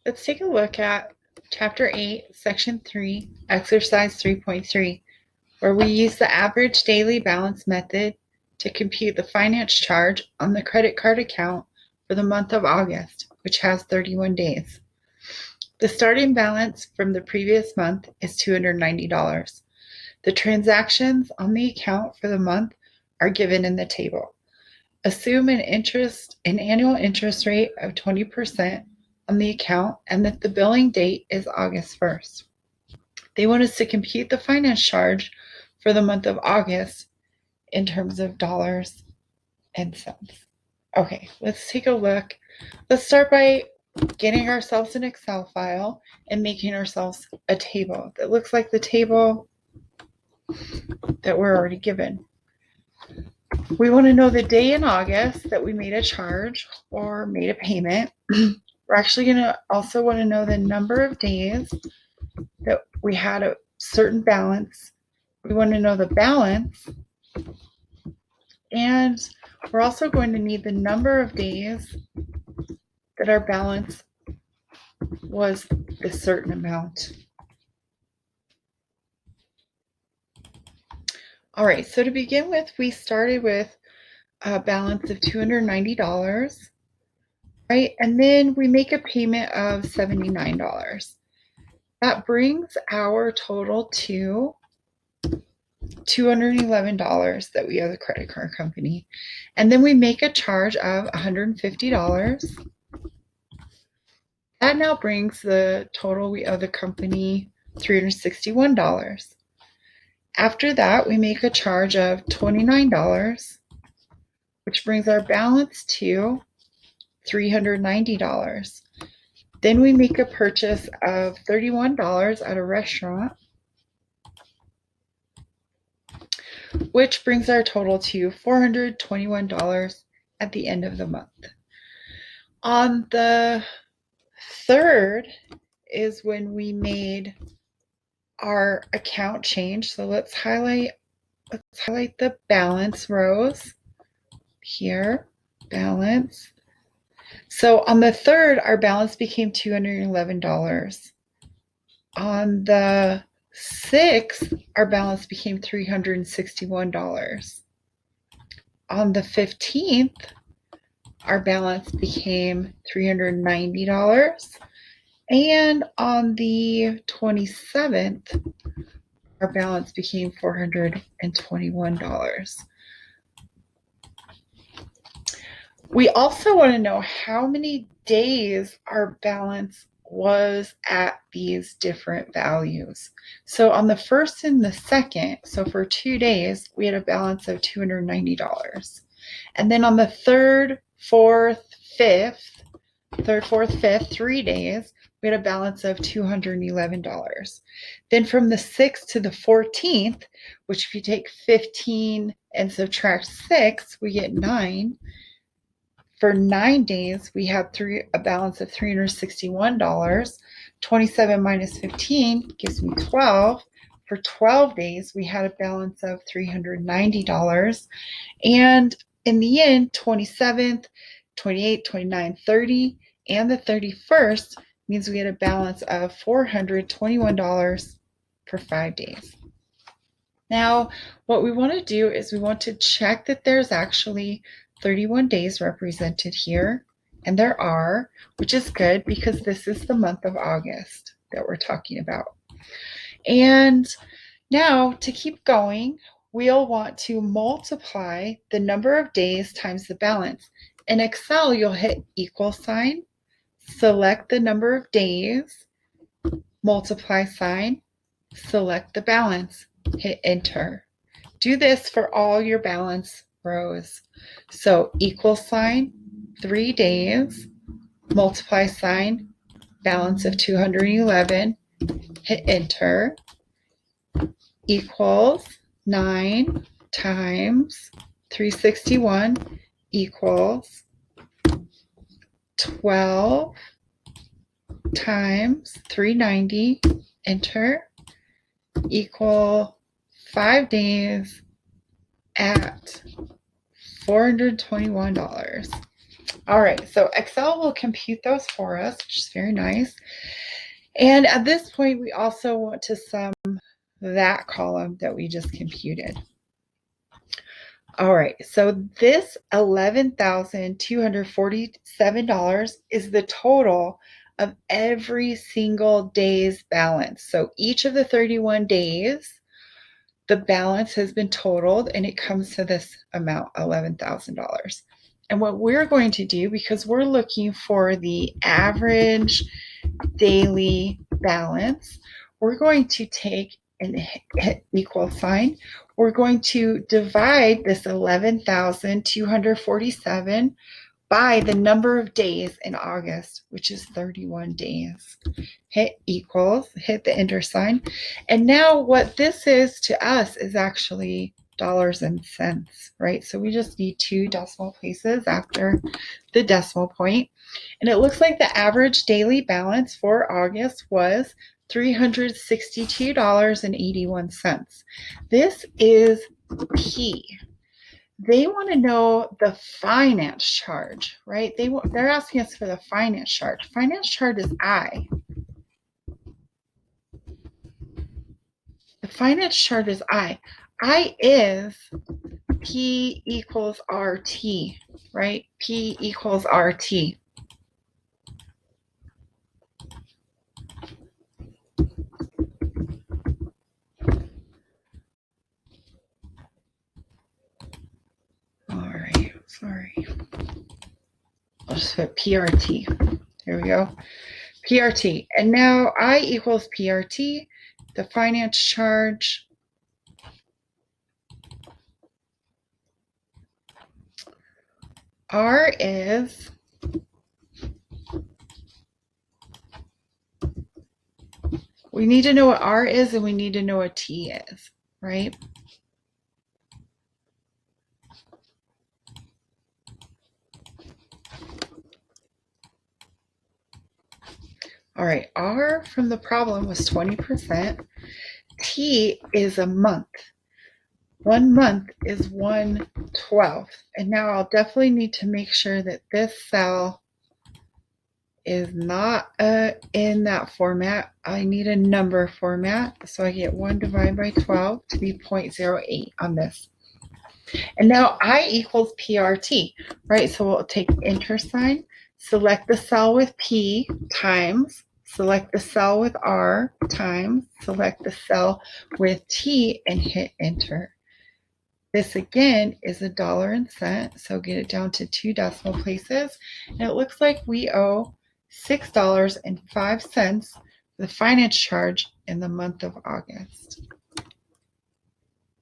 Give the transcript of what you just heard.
Let's take a look at Chapter 8, Section 3, Exercise 3.3, where we use the average daily balance method to compute the finance charge on the credit card account for the month of August, which has 31 days. The starting balance from the previous month is $290. The transactions on the account for the month are given in the table. Assume an annual interest rate of 20% on the account and that the billing date is August 1st. They want us to compute the finance charge for the month of August in terms of dollars and cents. Okay, let's take a look. Let's start by getting ourselves an Excel file and making ourselves a table that looks like the table that we're already given. We want to know the day in August that we made a charge or made a payment. We're actually going to also want to know the number of days that we had a certain balance. We want to know the balance. And we're also going to need the number of days that our balance was a certain amount. All right, so to begin with, we started with a balance of $290, right? And then we make a payment of $79. That brings our total to $211 that we owe the credit card company. And then we make a charge of $150. That now brings the total we owe the company $361. After that, we make a charge of $29, which brings our balance to $390. Then we make a purchase of $31 at a restaurant, which brings our total to $421 at the end of the month. On the 3rd is when we made our account change. So let's highlight the balance rows here, balance. So on the 3rd, our balance became $211. On the 6th, our balance became $361. On the 15th, our balance became $390. And on the 27th, our balance became $421. We also want to know how many days our balance was at these different values. So on the 1st and the 2nd, so for 2 days, we had a balance of $290. And then on the 3rd, 4th, 5th, 3 days, we had a balance of $211. Then from the 6th to the 14th, which if you take 15 and subtract 6, we get 9. For 9 days, we had a balance of $361. 27 minus 15 gives me 12. For 12 days, we had a balance of $390. And in the end, 27th, 28th, 29th, 30, and the 31st means we had a balance of $421 for 5 days. Now, what we want to do is we want to check that there's actually 31 days represented here, and there are, which is good because this is the month of August that we're talking about. And now to keep going, we'll want to multiply the number of days times the balance. In Excel, you'll hit equal sign, select the number of days, multiply sign, select the balance, hit enter. Do this for all your balance rows. So equal sign, 3 days, multiply sign, balance of 211, hit enter, equals 9 times 361 equals 12 times 390, enter, equal 5 days at $421. All right, so Excel will compute those for us, which is very nice. And at this point, we also want to sum that column that we just computed. All right, so this $11,247 is the total of every single day's balance. So each of the 31 days, the balance has been totaled and it comes to this amount, $11,000. And what we're going to do, because we're looking for the average daily balance, we're going to take an equal sign. We're going to divide this 11,247 by the number of days in August, which is 31 days. Hit equals, hit the enter sign. And now what this is to us is actually dollars and cents, right? So we just need 2 decimal places after the decimal point. And it looks like the average daily balance for August was $362.81. This is P. They want to know the finance charge, right? They're asking us for the finance charge. Finance charge is I. The finance charge is I. I is P equals RT, right? P equals RT. All right, sorry. I'll just put PRT. There we go. PRT. And now I equals PRT. The finance charge R is we need to know what R is and we need to know what T is, right? All right, R from the problem was 20%. T is a month. 1 month is 1/12. And now I'll definitely need to make sure that this cell is not in that format. I need a number format. So I get 1 divided by 12 to be 0.08 on this. And now I equals PRT, right? So we'll take enter sign, select the cell with P times, select the cell with R times, select the cell with T and hit enter. This again is a dollar and cent, so get it down to 2 decimal places. And it looks like we owe $6.05 for the finance charge in the month of August.